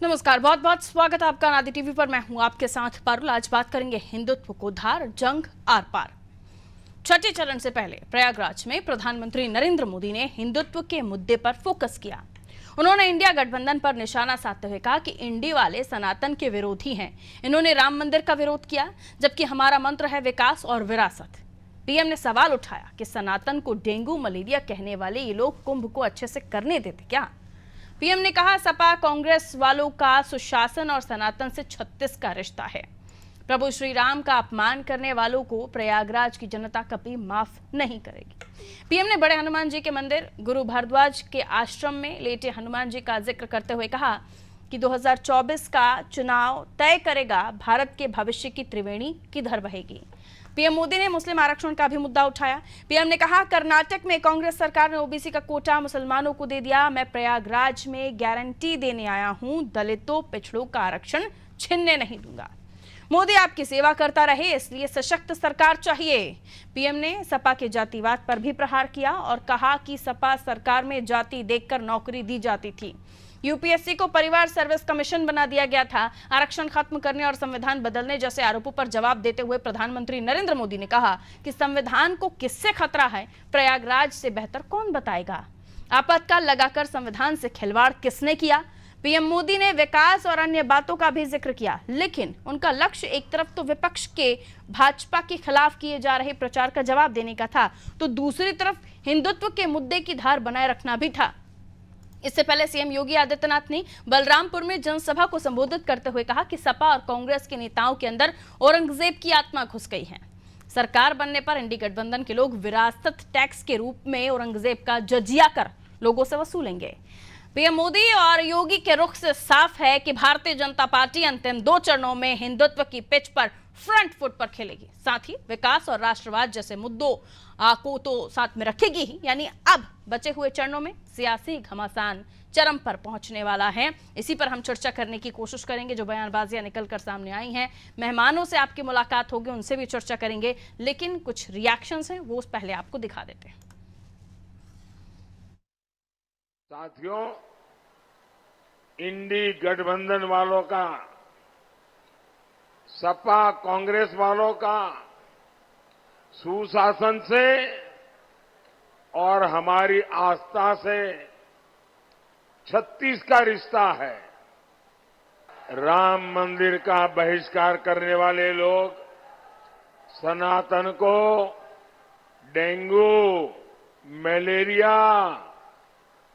नमस्कार, बहुत बहुत स्वागत है आपका नादी टीवी पर। मैं हूं आपके साथ पारुल। आज बात करेंगे हिंदुत्व को धार, जंग आर पार। छठे चरण से पहले प्रयागराज में प्रधानमंत्री नरेंद्र मोदी ने हिंदुत्व के मुद्दे पर फोकस किया। उन्होंने इंडिया गठबंधन पर निशाना साधते हुए कहा कि इंडी वाले सनातन के विरोधी हैं। इन्होंने राम मंदिर का विरोध किया, जबकि हमारा मंत्र है विकास और विरासत। पीएम ने सवाल उठाया कि सनातन को डेंगू मलेरिया कहने वाले ये लोग कुंभ को अच्छे से करने देते क्या। पीएम ने कहा, सपा कांग्रेस वालों का सुशासन और सनातन से 36 का रिश्ता है। प्रभु श्री राम का अपमान करने वालों को प्रयागराज की जनता कभी माफ नहीं करेगी। पीएम ने बड़े हनुमान जी के मंदिर गुरु भारद्वाज के आश्रम में लेटे हनुमान जी का जिक्र करते हुए कहा कि 2024 का चुनाव तय करेगा भारत के भविष्य की त्रिवेणी किधर बहेगी। पीएम मोदी ने मुस्लिम आरक्षण का भी मुद्दा उठाया। पीएम ने कहा, कर्नाटक में कांग्रेस सरकार ने ओबीसी का कोटा मुसलमानों को दे दिया। मैं प्रयागराज में गारंटी देने आया हूं, दलितों पिछड़ों का आरक्षण छीनने नहीं दूंगा। मोदी आपकी सेवा करता रहे, इसलिए सशक्त सरकार चाहिए। पीएम ने सपा के जातिवाद पर भी प्रहार किया और कहा कि सपा सरकार में जाति देखकर नौकरी दी जाती थी। यूपीएससी को परिवार सर्विस कमीशन बना दिया गया था। आरक्षण खत्म करने और संविधान बदलने जैसे आरोपों पर जवाब देते हुए प्रधानमंत्री नरेंद्र मोदी ने कहा कि संविधान को किससे खतरा है, प्रयागराज से बेहतर कौन बताएगा। आपातकाल लगाकर संविधान से खिलवाड़ किसने किया। पीएम मोदी ने विकास और अन्य बातों का भी जिक्र किया, लेकिन उनका लक्ष्य एक तरफ तो विपक्ष के भाजपा के खिलाफ किए जा रहे प्रचार का जवाब देने का था, तो दूसरी तरफ हिंदुत्व के मुद्दे की धार बनाए रखना भी था। इससे पहले सीएम योगी आदित्यनाथ ने बलरामपुर में जनसभा को संबोधित करते हुए कहा कि सपा और कांग्रेस के नेताओं के अंदर औरंगजेब की आत्मा घुस गई है। सरकार बनने पर इंडी गठबंधन के लोग विरासत टैक्स के रूप में औरंगजेब का जजिया कर लोगों से वसूलेंगे। पीएम मोदी और योगी के रुख से साफ है कि भारतीय जनता पार्टी अंतिम 2 चरणों में हिंदुत्व की पिच पर फ्रंट फुट पर खेलेगी। साथ ही विकास और राष्ट्रवाद जैसे मुद्दों को तो साथ में रखेगी ही। यानी अब बचे हुए चरणों में सियासी घमासान चरम पर पहुंचने वाला है। इसी पर हम चर्चा करने की कोशिश करेंगे। जो बयानबाजियां निकलकर सामने आई हैं, मेहमानों से आपकी मुलाकात होगी, उनसे भी चर्चा करेंगे, लेकिन कुछ रिएक्शंस हैं वो पहले आपको दिखा देते हैं। साथियों, इंडी गठबंधन वालों का, सपा कांग्रेस वालों का सुशासन से और हमारी आस्था से 36 का रिश्ता है। राम मंदिर का बहिष्कार करने वाले लोग, सनातन को डेंगू मलेरिया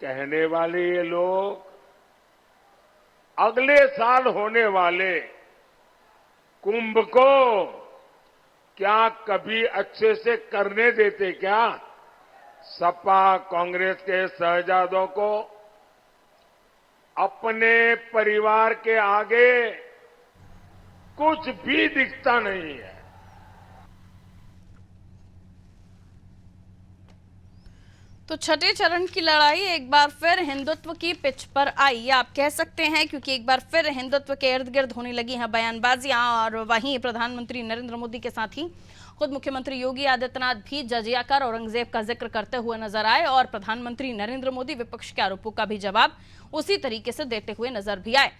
कहने वाले ये लोग अगले साल होने वाले कुंभ को क्या कभी अच्छे से करने देते क्या। सपा कांग्रेस के शहजादों को अपने परिवार के आगे कुछ भी दिखता नहीं है। तो छठे चरण की लड़ाई एक बार फिर हिंदुत्व की पिच पर आई, आप कह सकते हैं, क्योंकि एक बार फिर हिंदुत्व के इर्द गिर्द होने लगी हैं बयानबाजियां। और वहीं प्रधानमंत्री नरेंद्र मोदी के साथ ही खुद मुख्यमंत्री योगी आदित्यनाथ भी जजिया कर औरंगजेब का जिक्र करते हुए नजर आए और प्रधानमंत्री नरेंद्र मोदी विपक्ष के आरोपों का भी जवाब उसी तरीके से देते हुए नजर भी आए।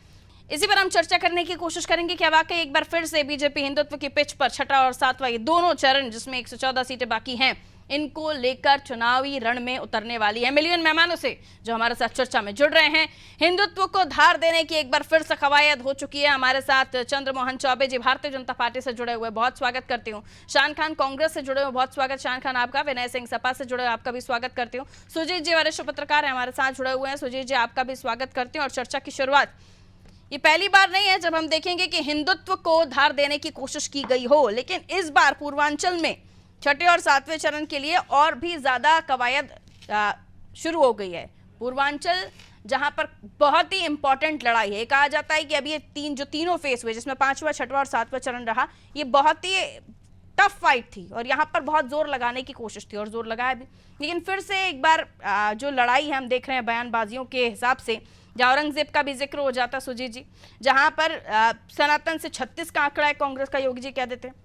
इसी पर हम चर्चा करने की कोशिश करेंगे कि वाकई एक बार फिर से बीजेपी हिंदुत्व की पिच पर छठा और सातवां ये दोनों चरण, जिसमें 114 सीटें बाकी हैं, इनको लेकर चुनावी रण में उतरने वाली है। मिलियन मेहमानों से जो हमारे साथ चर्चा में जुड़ रहे हैं, हिंदुत्व को धार देने की एक बार फिर से कवायद हो चुकी है। हमारे साथ चंद्रमोहन चौबे जी भारतीय जनता पार्टी से जुड़े हुए, बहुत स्वागत करती हूँ। शान खान कांग्रेस से जुड़े हुए, बहुत स्वागत शान खान आपका। विनय सिंह सपा से जुड़े हुए, आपका भी स्वागत करती हूँ। सुजीत जी वरिष्ठ पत्रकार है, हमारे साथ जुड़े हुए हैं। सुजीत जी, आपका भी स्वागत करती हूँ। और चर्चा की शुरुआत, ये पहली बार नहीं है जब हम देखेंगे कि हिंदुत्व को धार देने की कोशिश की गई हो, लेकिन इस बार पूर्वांचल में छठे और सातवें चरण के लिए और भी ज्यादा कवायद शुरू हो गई है। पूर्वांचल जहां पर बहुत ही इंपॉर्टेंट लड़ाई है। कहा जाता है कि अभी ये तीनों फेस हुए, जिसमें 5वां, 6वां और 7वां चरण रहा, ये बहुत ही टफ फाइट थी और यहाँ पर बहुत जोर लगाने की कोशिश थी और जोर लगाया भी। लेकिन फिर से एक बार जो लड़ाई है हम देख रहे हैं बयानबाजियों के हिसाब से, जहाँ औरंगजेब का भी जिक्र हो जाता है सुजीत जी, जहां पर सनातन से 36 का आंकड़ा है कांग्रेस का, योगी जी क्या देते हैं?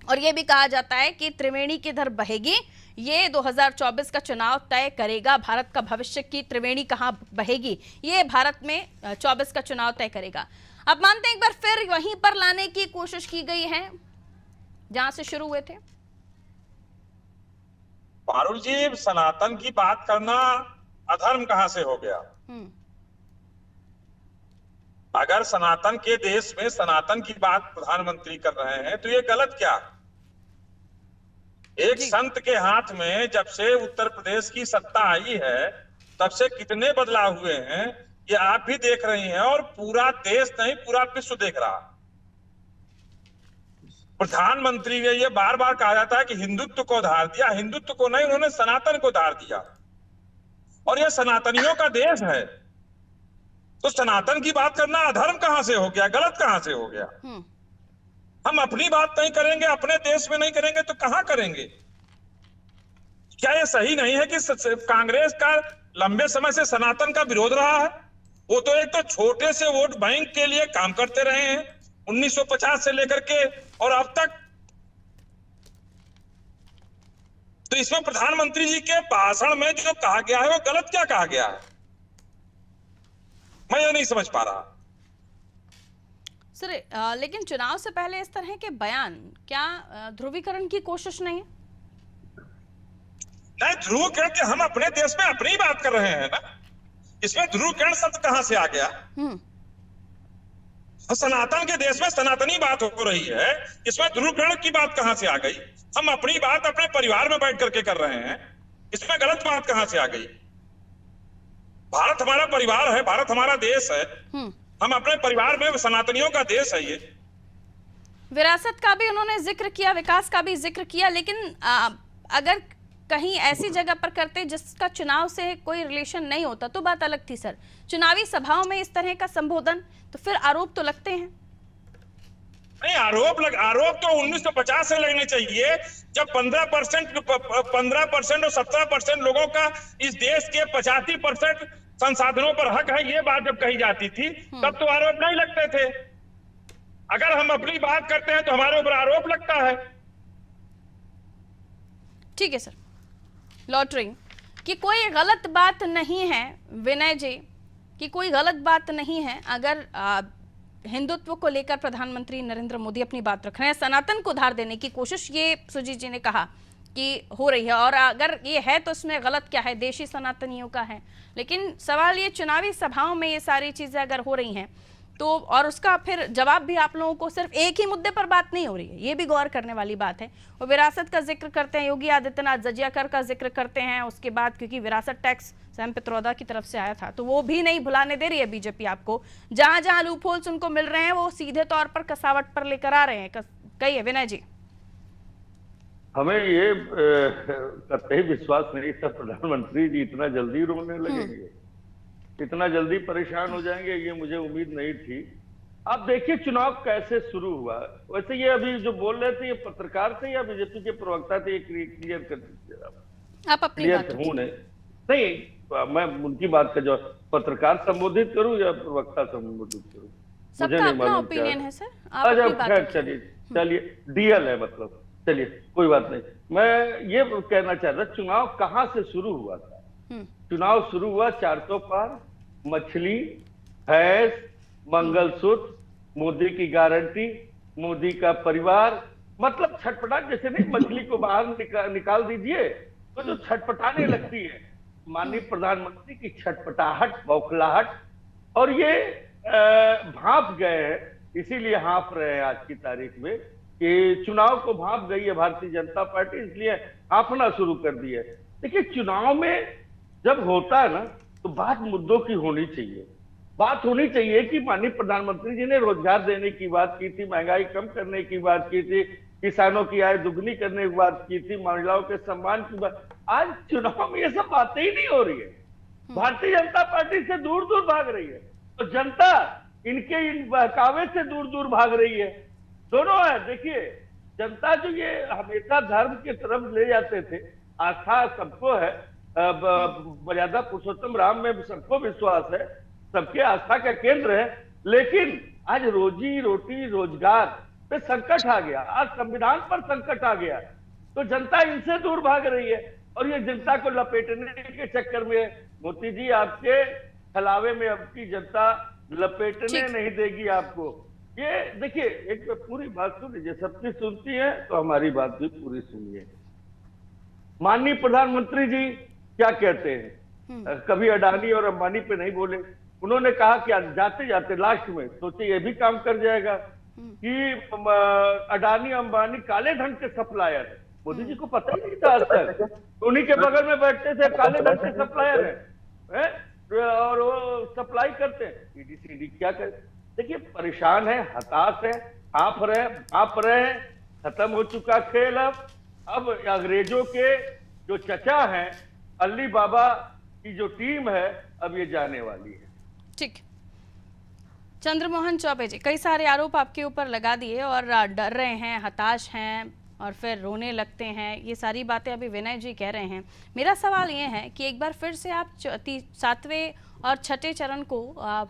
और ये भी कहा जाता है कि त्रिवेणी किधर बहेगी, ये 2024 का चुनाव तय करेगा। भारत का भविष्य की त्रिवेणी कहां बहेगी, ये भारत में 24 का चुनाव तय करेगा। अब मानते हैं एक बार फिर वहीं पर लाने की कोशिश की गई है जहां से शुरू हुए थे। पारुल जी, सनातन की बात करना अधर्म कहां से हो गया? अगर सनातन के देश में सनातन की बात प्रधानमंत्री कर रहे हैं तो ये गलत क्या? एक संत के हाथ में जब से उत्तर प्रदेश की सत्ता आई है तब से कितने बदलाव हुए हैं ये आप भी देख रही हैं, और पूरा देश नहीं पूरा विश्व देख रहा। प्रधानमंत्री ने ये बार बार कहा जाता है कि हिंदुत्व को उधार दिया, हिंदुत्व को नहीं, उन्होंने सनातन को उधार दिया। और ये सनातनियों का देश है, तो सनातन की बात करना अधर्म कहां से हो गया, गलत कहां से हो गया? हम अपनी बात नहीं करेंगे, अपने देश में नहीं करेंगे तो कहां करेंगे? क्या ये सही नहीं है कि कांग्रेस का लंबे समय से सनातन का विरोध रहा है? वो तो एक तो छोटे से वोट बैंक के लिए काम करते रहे हैं 1950 से लेकर के और अब तक। तो इसमें प्रधानमंत्री जी के भाषण में जो कहा गया है वो गलत क्या कहा गया है, मैं ये नहीं समझ पा रहा। सर लेकिन चुनाव से पहले इस तरह के बयान क्या ध्रुवीकरण की कोशिश नहीं है? नहीं, ध्रुवीकरण के हम अपने देश में अपनी बात कर रहे हैं ना, इसमें ध्रुवीकरण शब्द कहां से आ गया? सनातन के देश में सनातनी बात हो रही है, इसमें ध्रुवीकरण की बात कहां से आ गई? हम अपनी बात अपने परिवार में बैठ करके कर रहे हैं, इसमें गलत बात कहां से आ गई? भारत हमारा परिवार है, भारत हमारा देश है, हम अपने परिवार में सनातनियों का देश है। ये विरासत का भी उन्होंने जिक्र किया, विकास का भी जिक्र किया, लेकिन अगर कहीं ऐसी जगह पर करते जिसका चुनाव से कोई रिलेशन नहीं होता तो बात अलग थी सर। चुनावी सभाओं में इस तरह का संबोधन, तो फिर आरोप तो लगते हैं। नहीं, आरोप तो 1950 से लगने चाहिए, जब 15% और 17% लोगों का इस देश के 85% संसाधनों पर हक है, ये बात जब कही जाती थी तब तो आरोप नहीं लगते थे। अगर हम अपनी बात करते हैं तो हमारे ऊपर आरोप लगता है। ठीक है सर, लौट रही कि कोई गलत बात नहीं है विनय जी, कि कोई गलत बात नहीं है अगर हिंदुत्व को लेकर प्रधानमंत्री नरेंद्र मोदी अपनी बात रख रहे हैं। सनातन को उधार देने की कोशिश ये सुजीत जी ने कहा कि हो रही है, और अगर ये है तो इसमें गलत क्या है, देशी सनातनियों का है। लेकिन सवाल ये, चुनावी सभाओं में ये सारी चीजें अगर हो रही हैं तो, और उसका फिर जवाब भी आप लोगों को सिर्फ एक ही मुद्दे पर बात नहीं हो रही है, ये भी गौर करने वाली बात है। वो विरासत का जिक्र करते हैं, योगी आदित्यनाथ जजिया कर का जिक्र करते हैं, उसके बाद क्योंकि विरासत टैक्स सैम पित्रोदा की तरफ से आया था तो वो भी नहीं भुलाने दे रही है बीजेपी आपको। जहां जहां लूपहोल्स उनको मिल रहे हैं वो सीधे तौर पर कसावट पर लेकर आ रहे हैं। कहिए विनय जी। हमें ये कतई विश्वास नहीं था प्रधानमंत्री जी इतना जल्दी रोने लगेंगे, इतना जल्दी परेशान हो जाएंगे, ये मुझे उम्मीद नहीं थी। आप देखिए चुनाव कैसे शुरू हुआ। वैसे ये अभी जो बोल रहे थे ये पत्रकार थे या बीजेपी के प्रवक्ता थे, ये क्लियर कर दीजिए आप अपनी बात हूं नहीं, मैं उनकी बात का जो पत्रकार संबोधित करूं या प्रवक्ता संबोधित करूं, मुझे नहीं मालूम। ओपिनियन है सर, आप अपनी बात खैर चलिए डीएल है, मतलब चलिए कोई बात नहीं। मैं ये कहना चाह रहा, चुनाव कहां से शुरू हुआ था? चुनाव शुरू हुआ 400 पार, मछली, भैंस, मंगलसूत्र, मोदी की गारंटी, मोदी का परिवार, मतलब छटपटाहट जैसे नहीं, मछली को बाहर निकाल दीजिए तो जो छटपटाने लगती है, माननीय प्रधानमंत्री की छटपटाहट, बौखलाहट, और ये भाप गए हैं, इसीलिए हाँफ रहे हैं आज की तारीख में कि चुनाव को भाप गई है भारतीय जनता पार्टी, इसलिए हाँफना शुरू कर दिया है। देखिए चुनाव में जब होता है ना तो बात मुद्दों की होनी चाहिए। बात होनी चाहिए कि माननीय प्रधानमंत्री जी ने रोजगार देने की बात की थी, महंगाई कम करने की बात की थी, किसानों की आय दुगनी करने की बात की थी, महिलाओं के सम्मान की बात। आज चुनाव में ये सब बातें ही नहीं हो रही है। भारतीय जनता पार्टी से दूर दूर भाग रही है, तो जनता इनके इन बहकावे से दूर दूर भाग रही है। दोनों है। देखिए जनता जो ये हमेशा धर्म की तरफ ले जाते थे, आस्था सबको है, मर्यादा पुरुषोत्तम राम में सबको विश्वास है, सबके आस्था का केंद्र है, लेकिन आज रोजी रोटी रोजगार पे संकट आ गया, आज संविधान पर संकट आ गया, तो जनता इनसे दूर भाग रही है और ये जनता को लपेटने के चक्कर में, मोदी जी आपके छलावे में अब की जनता लपेटने नहीं देगी आपको। ये देखिए, एक पूरी बात सुन लीजिए, सबकी सुनती है तो हमारी बात भी पूरी सुनिए। माननीय प्रधानमंत्री जी क्या कहते हैं, कभी अडानी और अंबानी पे नहीं बोले। उन्होंने कहा कि जाते जाते लास्ट में सोचे ये भी काम कर जाएगा कि अडानी अंबानी काले धन के सप्लायर है। मोदी जी को पता ही नहीं था आज तक, उन्हीं के बगल में बैठते थे, काले धन के सप्लायर है और वो सप्लाई करते हैं। ईडी सीडी क्या करे। देखिए, परेशान है, हताश है, आप रहे, खत्म हो चुका खेल। अब अंग्रेजों के जो चचा हैं, अली बाबा की जो टीम है, अब ये जाने वाली है। ठीक। चंद्रमोहन चौबे जी, कई सारे आरोप आपके ऊपर लगा दिए और डर रहे हैं, हताश हैं और फिर रोने लगते हैं, ये सारी बातें अभी विनय जी कह रहे हैं। मेरा सवाल ये है कि एक बार फिर से आप 7वें और 6ठे चरण को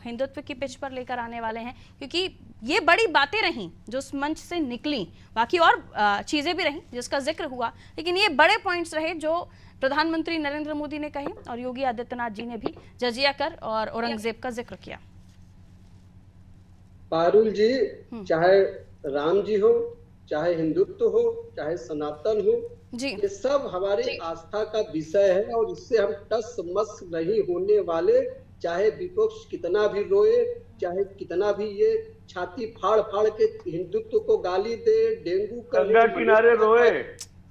हिंदुत्व की पिच पर लेकर आने वाले हैं, क्योंकि ये बड़ी बातें रहीं जो उस मंच से निकली, बाकी और चीज़ें भी रहीं जिसका जिक्र हुआ, लेकिन ये बड़े पॉइंट्स रहे जो प्रधानमंत्री नरेंद्र मोदी ने कहे और योगी आदित्यनाथ जी ने भी जजिया कर और औरंगजेब का जिक्र किया। पारुल जी, चाहे राम जी हो, चाहे हिंदुत्व हो, चाहे सनातन हो जी, ये सब हमारी आस्था का विषय है और इससे हम टस मस नहीं होने वाले। चाहे विपक्ष कितना भी रोए, चाहे कितना भी ये छाती फाड़ फाड़ के हिंदुत्व को गाली दे, डेंगू गंगा किनारे रोए।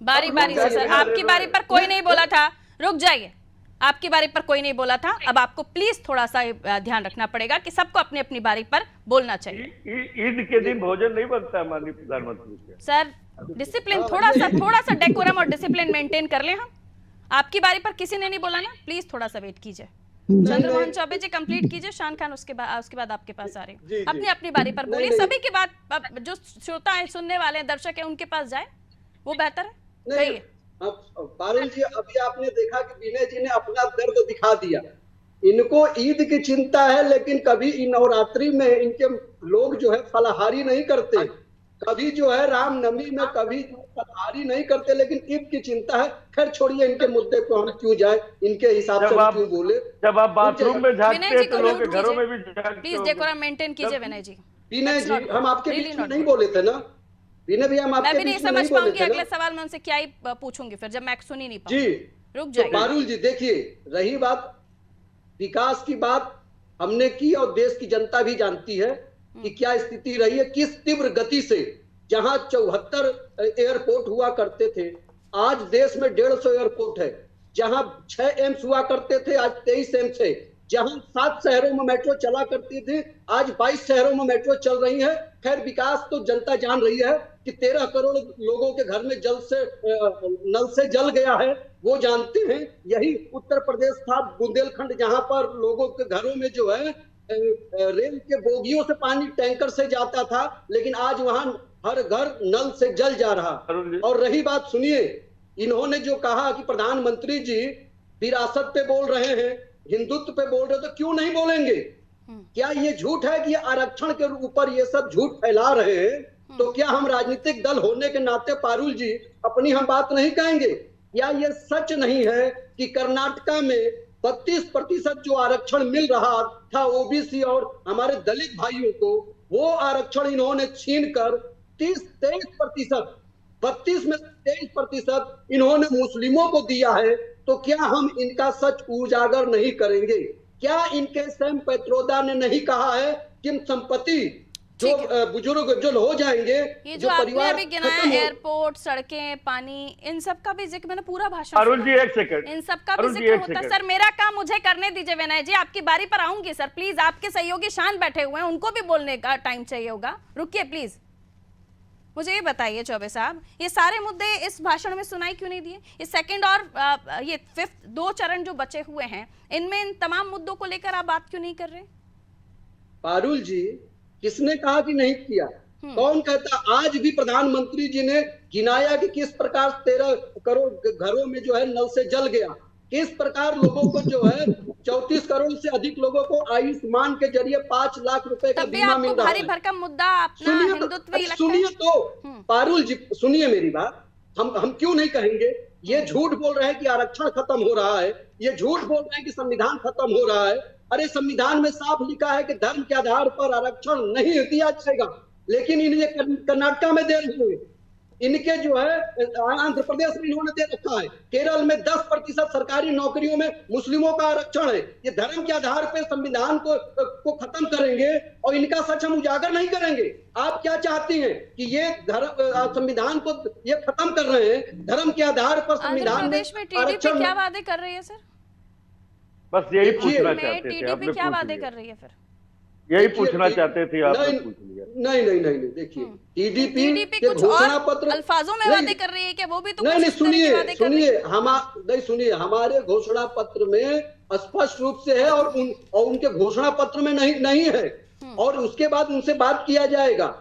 बारी बारी से सर, आपकी बारी पर कोई नहीं बोला था, रुक जाइए, आपकी बारी पर कोई नहीं बोला था। अब आपको प्लीज थोड़ा सा ध्यान रखना पड़ेगा कि सबको अपनी अपनी बारी पर बोलना चाहिए। ईद के दिन भोजन नहीं बनता है माननीय प्रधानमंत्री से। सर डिसिप्लिन, थोड़ा सा डेकोरम और डिसिप्लिन मेंटेन कर लें हम। आपकी बारी पर किसी ने नहीं बोला ना, प्लीज थोड़ा सा वेट कीजिए। चंद्रमोहन चौबे जी कंप्लीट कीजिए, शान खान उसके बाद आपके पास आ रहे हैं। अपनी अपनी बारी पर बोलिए, सभी की बात जो श्रोता है, सुनने वाले हैं, दर्शक है, उनके पास जाए, वो बेहतर है। कहिए। पारुल जी, अभी आपने देखा कि विनय जी ने अपना दर्द दिखा दिया। इनको ईद की चिंता है, लेकिन कभी नवरात्रि में इनके लोग जो है फलाहारी नहीं करते, कभी जो है रामनवमी में कभी फलाहारी नहीं करते, लेकिन ईद की चिंता है। खैर छोड़िए, इनके मुद्दे को हम क्यों जाए, इनके हिसाब से क्यों बोले। जब आप बाथरूम में झांकते हैं तो लोग के घरों में भी प्लीज डेकोरम मेंटेन कीजिए विनय जी। विनय जी, हम आपके बीच में नहीं बोले थे ना विनय भैया, हम आपके बीच में नहीं बोले थे। अगले सवाल मैं उनसे क्या ही पूछूंगी फिर, जब मैं सुन ही नहीं पाऊंगी। जी रुक जाइए। पारुल जी देखिए, रही बात विकास की, बात हमने की और देश की जनता भी जानती है कि क्या स्थिति रही है, किस तीव्र गति से। जहां 74 एयरपोर्ट हुआ करते थे, आज देश में 150 एयरपोर्ट है। जहां 6 एम्स हुआ करते थे, आज 23 एम्स है। जहां 7 शहरों में मेट्रो चला करती थी, आज 22 शहरों में मेट्रो चल रही है। खैर विकास तो जनता जान रही है कि 13 करोड़ लोगों के घर में नल से जल गया है, वो जानते हैं। यही उत्तर प्रदेश था, बुंदेलखंड, जहां पर लोगों के घरों में जो है रेल के बोगियों से पानी टैंकर से जाता था, लेकिन आज वहां हर घर नल से जल जा रहा। और रही बात, सुनिए, इन्होंने जो कहा कि प्रधानमंत्री जी विरासत पे बोल रहे हैं, हिंदुत्व पे बोल रहे, तो क्यों नहीं बोलेंगे? क्या ये झूठ है कि आरक्षण के ऊपर ये सब झूठ फैला रहे हैं? तो क्या हम राजनीतिक दल होने के नाते पारुल जी अपनी हम बात नहीं कहेंगे? या ये सच नहीं है कि कर्नाटका में 32% जो आरक्षण मिल रहा था ओबीसी और हमारे दलित भाइयों को, वो आरक्षण इन्होंने छीनकर 23%, 32 में 23% इन्होंने मुस्लिमों को दिया है। तो क्या हम इनका सच उजागर नहीं करेंगे? क्या इनके सैम पैत्रोदा ने नहीं कहा है कि संपत्ति जो बुजुर्ग जो हो जाएंगे, ये जो आपने अभी गिनाया, एयरपोर्ट, सड़कें, पानी, इन सब का भी जिक्र मैंने पूरा भाषण, अरुण जी एक सेकंड, इन सब का भी जिक्र होता है। सर मेरा काम मुझे करने दीजिए विनय जी, आपकी बारी पर आऊंगी सर, प्लीज। आपके सहयोगी शान बैठे हुए हैं, उनको भी बोलने का टाइम चाहिए होगा, रुकिए प्लीज। मुझे ये बताइए चौबे साहब, ये सारे मुद्दे इस भाषण में सुनाई क्यों नहीं दिए? ये सेकंड और ये 5th 2 चरण जो बचे हुए हैं, इनमें इन तमाम मुद्दों को लेकर आप बात क्यों नहीं कर रहे? पारुल जी, किसने कहा कि नहीं किया? कौन कहता? आज भी प्रधानमंत्री जी ने गिनाया कि किस प्रकार 13 करोड़ घरों में जो है नल से जल गया। किस प्रकार लोगों को जो है 34 करोड़ से अधिक लोगों को आयुष्मान के जरिए 5 लाख रुपए का तब भी बीमा आपको मिल रहा भारी है। भरकम मुद्दा अपना हिंदुत्व ही लगता है। सुनिए तो पारुल जी, सुनिए मेरी बात, हम क्यों नहीं कहेंगे? ये झूठ बोल रहे हैं कि आरक्षण खत्म हो रहा है, ये झूठ बोल रहे हैं कि संविधान खत्म हो रहा है। अरे संविधान में साफ लिखा है कि धर्म के आधार पर आरक्षण नहीं दिया जाएगा, लेकिन इन्हें कर्नाटक में दे रहे हैं, इनके जो है आंध्र प्रदेश में इन्होंने दे रखा है, केरल में 10% सरकारी नौकरियों में मुस्लिमों का आरक्षण है। ये धर्म के आधार पर संविधान को खत्म करेंगे और इनका सच हम उजागर नहीं करेंगे। आप क्या चाहती हैं कि ये संविधान को ये खत्म कर रहे हैं, धर्म के आधार पर संविधान में टीडीपी क्या वादे कर रही है सर? बस यही पूछना चाहते थे, टीडीपी क्या वादे कर रही है फिर? यही पूछना चाहते थे, आपने पूछ लिया। नहीं, देखिए टीडीपी के घोषणा पत्र अल्फाजों में वादे कर रही है कि वो भी तो नहीं, सुनिए हमारे घोषणा पत्र में स्पष्ट रूप से है और उनके घोषणा पत्र में नहीं है, और उसके बाद उनसे बात किया जाएगा।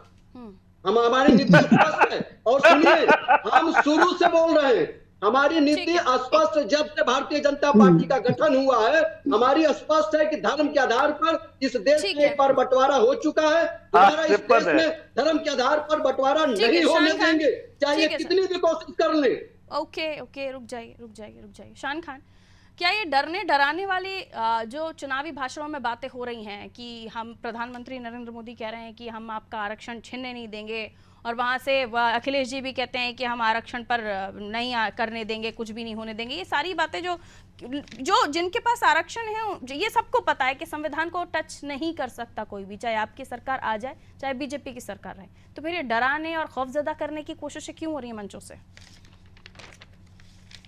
हमारी नीति स्पष्ट है। और सुनिए, हम शुरू से बोल रहे हैं, हमारी नीति स्पष्ट, जब से भारतीय जनता पार्टी का गठन हुआ है हमारी स्पष्ट है कि धर्म के आधार पर इस देश में एक बार बंटवारा हो चुका है, दोबारा इस देश में धर्म के आधार पर बंटवारा नहीं होने देंगे, चाहे कितनी भी कोशिश कर ले। ओके, रुक जाइए। शान खान, क्या ये डरने डराने वाली जो चुनावी भाषणों में बातें हो रही हैं कि हम प्रधानमंत्री नरेंद्र मोदी कह रहे हैं कि हम आपका आरक्षण छीनने नहीं देंगे, और वहां से अखिलेश जी भी कहते हैं कि हम आरक्षण पर नहीं करने देंगे, कुछ भी नहीं होने देंगे, ये सारी बातें जो जिनके पास आरक्षण है ये सबको पता है कि संविधान को टच नहीं कर सकता कोई भी, चाहे आपकी सरकार आ जाए चाहे बीजेपी की सरकार रहे, तो फिर ये डराने और खौफजदा करने की कोशिशें क्यों हो रही है मंचों से?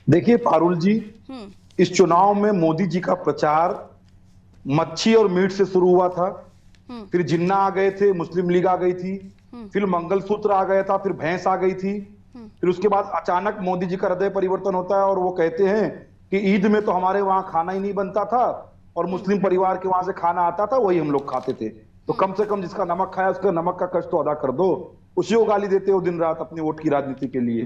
देखिए पारुल जी, इस चुनाव में मोदी जी का प्रचार मच्छी और मीट से शुरू हुआ था, फिर जिन्ना आ गए थे, मुस्लिम लीग आ गई थी, फिर मंगलसूत्र आ गया था, फिर भैंस आ गई थी, फिर उसके बाद अचानक मोदी जी का हृदय परिवर्तन होता है और वो कहते हैं कि ईद में तो हमारे वहां खाना ही नहीं बनता था और मुस्लिम परिवार के वहां से खाना आता था, वही हम लोग खाते थे, तो कम से कम जिसका नमक खाया उसका नमक का कष्ट तो अदा कर दो। उसी को गाली देते हो दिन रात अपनी वोट की राजनीति के लिए।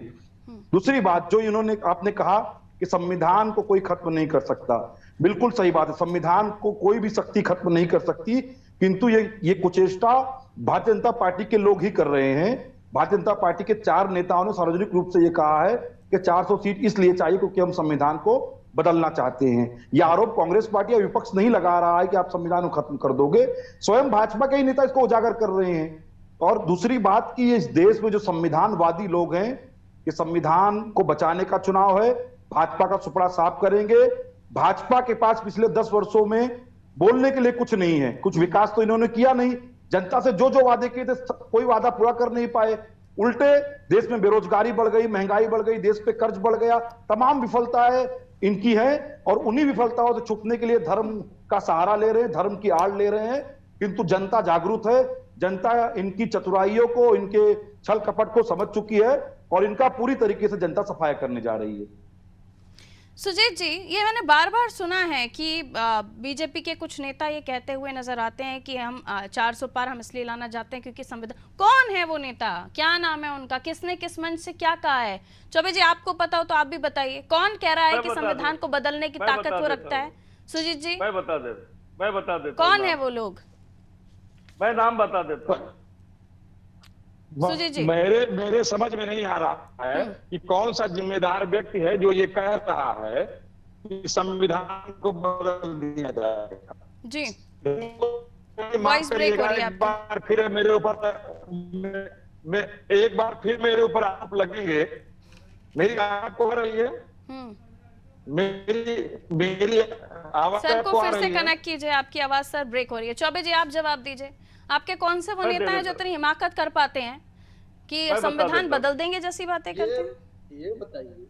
दूसरी बात जो इन्होंने आपने कहा कि संविधान को कोई खत्म नहीं कर सकता, बिल्कुल सही बात है, संविधान को कोई भी शक्ति खत्म नहीं कर सकती, किंतु ये कुचेष्टा भारतीय जनता पार्टी के लोग ही कर रहे हैं। भारतीय जनता पार्टी के 4 नेताओं ने सार्वजनिक रूप से ये कहा है कि 400 सीट इसलिए चाहिए क्योंकि हम संविधान को बदलना चाहते हैं। यह आरोप कांग्रेस पार्टी या विपक्ष नहीं लगा रहा है कि आप संविधान को खत्म कर दोगे, स्वयं भाजपा के ही नेता इसको उजागर कर रहे हैं। और दूसरी बात कि इस देश में जो संविधानवादी लोग हैं, कि संविधान को बचाने का चुनाव है, भाजपा का सुपड़ा साफ करेंगे। भाजपा के पास पिछले 10 वर्षों में बोलने के लिए कुछ नहीं है, कुछ विकास तो इन्होंने किया नहीं, जनता से जो वादे किए थे कोई वादा पूरा कर नहीं पाए, उल्टे देश में बेरोजगारी बढ़ गई, महंगाई बढ़ गई, देश पे कर्ज बढ़ गया, तमाम विफलताएं इनकी है। और उन्हीं विफलताओं से छुपने के लिए धर्म का सहारा ले रहे हैं, धर्म की आड़ ले रहे हैं, किंतु जनता जागरूक है, जनता इनकी चतुराइयों को, इनके छल कपट को समझ चुकी है और इनका पूरी तरीके से जनता सफाया करने जा रही है। सुजीत जी, ये मैंने बार बार सुना है कि बीजेपी के कुछ नेता ये कहते हुए नजर आते हैं कि हम 400 पार हम इसलिए लाना चाहते हैं क्योंकि संविधान। कौन है वो नेता, क्या नाम है उनका, किसने किस मंच से क्या कहा है? चौबे जी, आपको पता हो तो आप भी बताइए, कौन कह रहा है कि संविधान को बदलने की ताकत वो रखता है? सुजीत जी, मैं बता देता कौन है वो लोग? मैं नाम बता देता हूँ। सुजीत जी, मेरे समझ में नहीं आ रहा है कि कौन सा जिम्मेदार व्यक्ति है जो ये कह रहा है कि संविधान को बदल दिया जाएगा। जी, वॉइस ब्रेक हो रही है। एक बार फिर मेरे ऊपर आरोप लगेंगे। मेरी आपको आ रही है? मेरी आवाज सर को आपको आ फिर रही से है? कनेक्ट कीजिए, आपकी आवाज सर ब्रेक हो रही है। चौबे जी, आप जवाब दीजिए, आपके कौन से वो नेता हैं जो इतनी हिमाकत कर पाते हैं कि संविधान बदल देंगे जैसी बातें करते हैं? ये बताइए,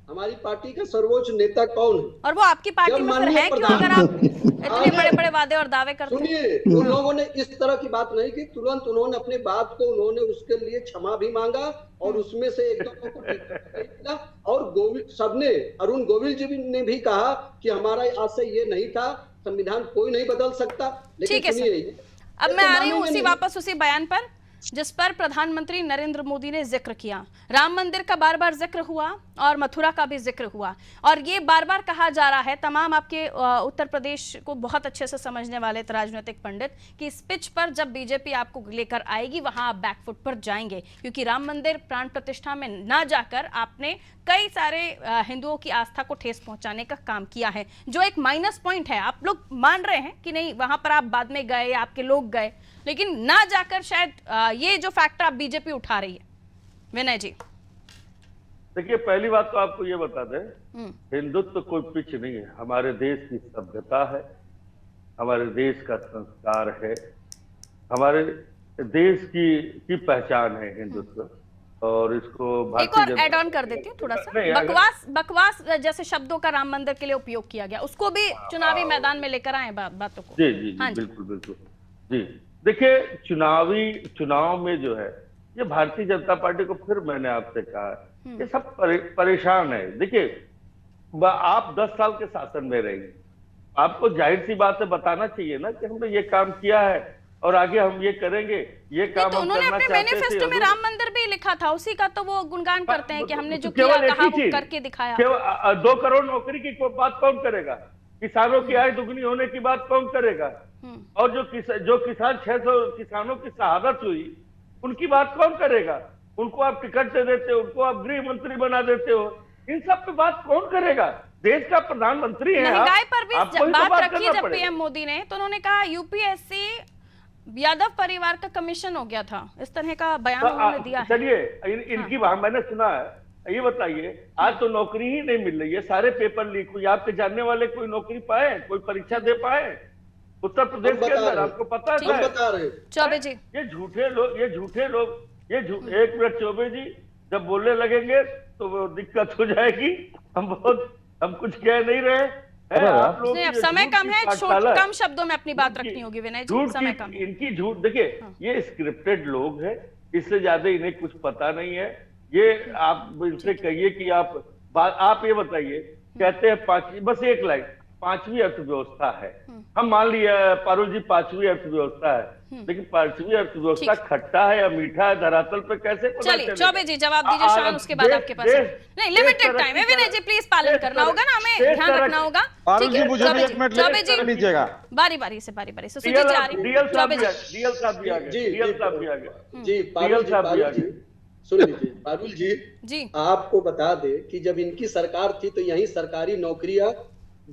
हमारी पार्टी का सर्वोच्च नेता कौन है? और वो आपकी पार्टी में फिर है क्यों, अगर आप इतने बड़े बड़े वादे और दावे करते हैं? सुनिए, उन लोगों ने इस तरह की बात नहीं की, तुरंत उन्होंने अपने बात को, उन्होंने उसके लिए क्षमा भी मांगा और उसमें से एक दो को और सबने, अरुण गोविल जी ने भी कहा कि हमारा आशय ये नहीं था, संविधान कोई नहीं बदल सकता। ठीक है सर, अब मैं आ रही हूँ वापस उसी बयान पर। जिस पर प्रधानमंत्री नरेंद्र मोदी ने जिक्र किया। राम मंदिर का बार बार जिक्र हुआ और मथुरा का भी जिक्र हुआ, और ये बार बार कहा जा रहा है, तमाम आपके उत्तर प्रदेश को बहुत अच्छे से समझने वाले राजनीतिक पंडित, कि इस पिच पर जब बीजेपी आपको लेकर आएगी वहां आप बैकफुट पर जाएंगे, क्योंकि राम मंदिर प्राण प्रतिष्ठा में ना जाकर आपने कई सारे हिंदुओं की आस्था को ठेस पहुंचाने का काम किया है, जो एक माइनस पॉइंट है। आप लोग मान रहे हैं कि नहीं, वहां पर आप बाद में गए, आपके लोग गए, लेकिन ना जाकर शायद ये जो फैक्टर आप बीजेपी उठा रही है। विनय जी, देखिए, पहली बात तो आपको ये बता दें, हिंदुत्व कोई पिच नहीं है। हमारे देश की सभ्यता है, हमारे देश का संस्कार है, हमारे देश की पहचान है हिंदुत्व। और इसको एक और ऐड ऑन कर देती हूँ थोड़ा सा, बकवास जैसे शब्दों का राम मंदिर के लिए उपयोग किया गया, उसको भी चुनावी मैदान में लेकर आए बातों को। जी जी, हाँ, बिल्कुल बिल्कुल जी। देखिए, चुनाव में जो है, ये भारतीय जनता पार्टी को, फिर मैंने आपसे कहा, ये सब परेशान है। देखिए, आप 10 साल के शासन में रहेंगे, आपको जाहिर सी बात है बताना चाहिए ना कि हमने ये काम किया है और आगे हम ये करेंगे, ये काम तो हम उन्होंने करना अपने चाहते मैनिफेस्टो थे। में राम मंदिर भी लिखा था, उसी का तो वो गुणगान करते हैं कि हमने जो किया कहा वो करके दिखाया। 2 करोड़ नौकरी की बात कौन करेगा? किसानों की आय दुगनी होने की बात कौन करेगा? और जो किसान 600 किसानों की शहादत हुई, उनकी बात कौन करेगा? उनको आप टिकट दे देते हो, उनको आप गृह मंत्री बना देते हो, इन सब पे बात कौन करेगा? देश का प्रधानमंत्री है। महंगाई पर भी बात रखी जब पड़ेगा। पीएम मोदी ने, तो उन्होंने कहा यूपीएससी यादव परिवार का कमिश्न हो गया था, इस तरह का बयान उन्होंने दिया है। चलिए, इनकी बात मैंने सुना है। ये बताइए, आज तो नौकरी ही नहीं मिल रही है, सारे पेपर लीक हुई। आपके जानने वाले कोई नौकरी पाए, कोई परीक्षा दे पाए उत्तर प्रदेश के अंदर? आपको पता है? चौबे जी, ये झूठे लोग, एक मिनट चौबे जी, जब बोलने लगेंगे तो वो दिक्कत हो जाएगी। हम कुछ कह नहीं रहे हैं। आप लोग अब समय कम है, कम शब्दों में अपनी बात रखनी होगी विनय जी, समय कम। इनकी झूठ, देखिए, ये स्क्रिप्टेड लोग हैं, इससे ज्यादा इन्हें कुछ पता नहीं है। ये आप इनसे कहिए कि आप ये बताइए, कहते हैं बस एक लाइन, 5वीं अर्थव्यवस्था है। हम मान लिया पारुल जी 5वीं अर्थव्यवस्था है, लेकिन 5वीं अर्थव्यवस्था खट्टा है या मीठा है, धरातल पे कैसे पता चलिए चौबे जी जवाब दीजिए, शान उसके बाद आपके पास नहीं, लिमिटेड टाइम है विनय जी, प्लीज पालन करना होगा ना, हमें ध्यान रखना होगा। ठीक है चौबे जी, बारी बारी से सुजीत जी आ रही है। चौबे जी, डीएल साहब भी आ गए जी, पारुल जी सुन लीजिए। पारुल जी, आपको बता दे कि जब इनकी सरकार थी तो यही सरकारी नौकरियां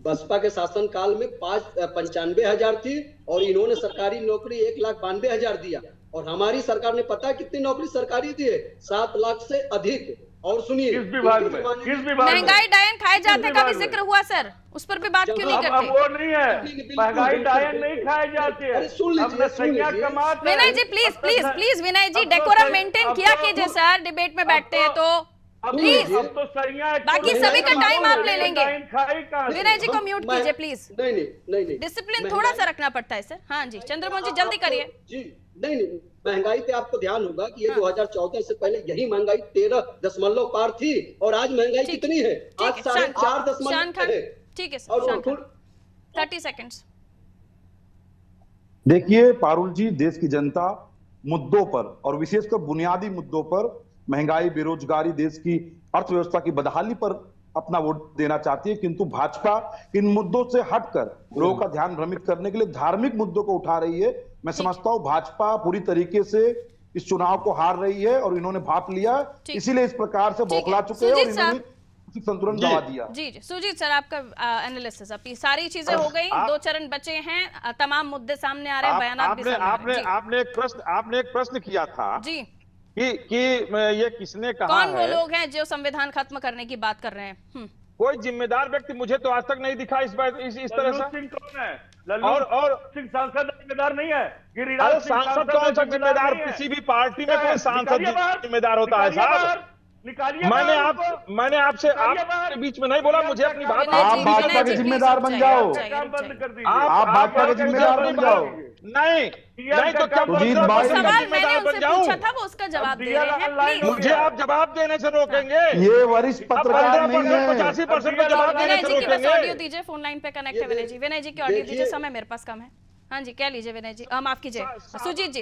बसपा के शासन काल में 95,000 थी, और इन्होंने सरकारी नौकरी 1,92,000 दिया। और हमारी सरकार ने पता है कितनी नौकरी सरकारी दी है? 7 लाख से अधिक। और सुनिए, किस विभाग में महंगाई डायन खाए जाते का भी जिक्र हुआ सर, उस पर भी बात क्यों नहीं करते? वो नहीं है, महंगाई डायन नहीं खाए जाते हैं। सुन लीजिए Vinay ji, please Vinay ji, decorum maintain किया कीजिए सर, डिबेट में बैठते हैं तो प्लीज। बाकी सभी का टाइम आप ले लेंगे। विनय जी को म्यूट कीजिए प्लीज। नहीं, डिसिप्लिन थोड़ा सा रखना पड़ता है सर। हाँ जी, चंद्रमोहन जी जल्दी करिए। जी नहीं, महंगाई पे आपको ध्यान होगा कि ये 2014 से पहले यही महंगाई 13 पार थी, और आज महंगाई कितनी है? आज 4.5 है। ठीक है सर, 30 सेकंड्स। देखिए पारुल जी, देश की जनता मुद्दों पर और विशेषकर बुनियादी मुद्दों पर, महंगाई, बेरोजगारी, देश की अर्थव्यवस्था की बदहाली पर अपना वोट देना चाहती है, किंतु भाजपा इन मुद्दों से हटकर लोगों का ध्यान भ्रमित करने के लिए धार्मिक मुद्दों को उठा रही है। मैं समझता हूं भाजपा पूरी तरीके से इस चुनाव को हार रही है और इन्होंने भाप लिया, इसीलिए इस प्रकार से बौखला चुके हैं और इन्होंने संतुलन गंवा दिया। जी सुजीत सर, आपका एनालिसिस, अपनी सारी चीजें हो गई, 2 चरण बचे हैं, तमाम मुद्दे सामने आ रहे हैं, बयान भी आपने एक प्रश्न किया था जी कि ये किसने कहा कौन वो लोग हैं जो संविधान खत्म करने की बात कर रहे हैं? कोई जिम्मेदार व्यक्ति मुझे तो आज तक नहीं दिखा इस तरह से। सिंह कौन है? और सिंह सांसद जिम्मेदार नहीं है? गिरिराज सांसद कौन सा जिम्मेदार? किसी भी पार्टी में कोई सांसद जिम्मेदार होता है साहब? मैंने आपसे आपके बीच में नहीं बोला, मुझे अपनी बात। आप भाजपा के जिम्मेदार बन जाओ, बंद कर दीजिए। आप भाजपा के जिम्मेदार बन जाओ। नहीं तो क्या सवाल मैंने उनसे पूछा था, वो उसका जवाब दे रहे हैं, प्लीज। मुझे आप जवाब देने से रोकेंगे? ये वरिष्ठ पत्रकार नहीं है। 85% का जवाब देने से रोकेंगे? ऑडियो दीजिए, फोन लाइन पे कनेक्ट है विनय जी। विनय जी की ऑडियो दीजिए, समय मेरे पास कम है। हाँ जी, कह लीजिए विनय जी, माफ कीजिए,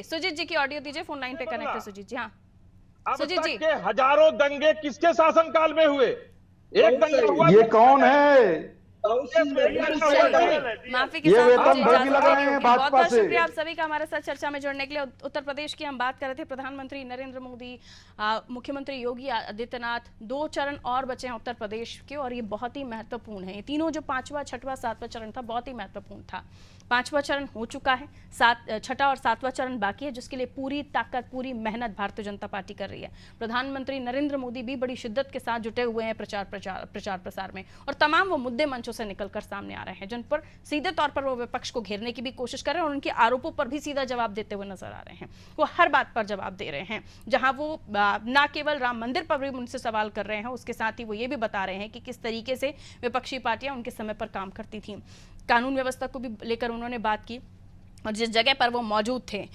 सुजीत जी की ऑडियो दीजिए, फोन लाइन पे कनेक्ट है सुजीत जी। हाँ अब सुजीत तक जी, के हजारों दंगे किसके शासनकाल में हुए? एक दंगा हुआ ये कौन है? माफी के ये साथ वेतन मुझे भोगी इजाजत लग रहे देनी हैं होगी। भाजपा बहुत बहुत से। शुक्रिया आप सभी का हमारे साथ चर्चा में जुड़ने के लिए। उत्तर प्रदेश की हम बात कर रहे थे, प्रधानमंत्री नरेंद्र मोदी, मुख्यमंत्री योगी आदित्यनाथ, 2 चरण और बचे हैं उत्तर प्रदेश के, और ये बहुत ही महत्वपूर्ण है। ये तीनों जो 5वां, 6वां, 7वां चरण था, बहुत ही महत्वपूर्ण था। 5वां चरण हो चुका है, 6वां और 7वां चरण बाकी है, जिसके लिए पूरी ताकत, पूरी मेहनत भारतीय जनता पार्टी कर रही है। प्रधानमंत्री नरेंद्र मोदी भी बड़ी शिद्दत के साथ जुटे हुए हैं प्रचार प्रसार में, और तमाम वो मुद्दे मंचों से निकलकर सामने आ रहे हैं जिन पर सीधे तौर पर वो विपक्ष को घेरने की भी कोशिश कर रहे हैं, और उनके आरोपों पर भी सीधा जवाब देते हुए नजर आ रहे हैं। वो हर बात पर जवाब दे रहे हैं, जहां वो ना केवल राम मंदिर पर भी उनसे सवाल कर रहे हैं, उसके साथ ही वो ये भी बता रहे हैं कि किस तरीके से विपक्षी पार्टियां उनके समय पर काम करती थी। कानून व्यवस्था को भी लेकर उन्होंने बात की, और जिस जगह पर वो मौजूद थे,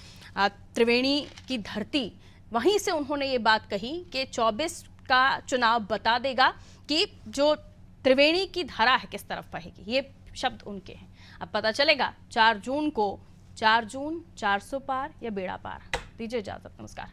त्रिवेणी की धरती, वहीं से उन्होंने ये बात कही कि 24 का चुनाव बता देगा कि जो त्रिवेणी की धारा है किस तरफ बहेगी। ये शब्द उनके हैं। अब पता चलेगा 4 जून को, 4 जून 400 पार या बेड़ा पार। दीजिए इजाजत, नमस्कार।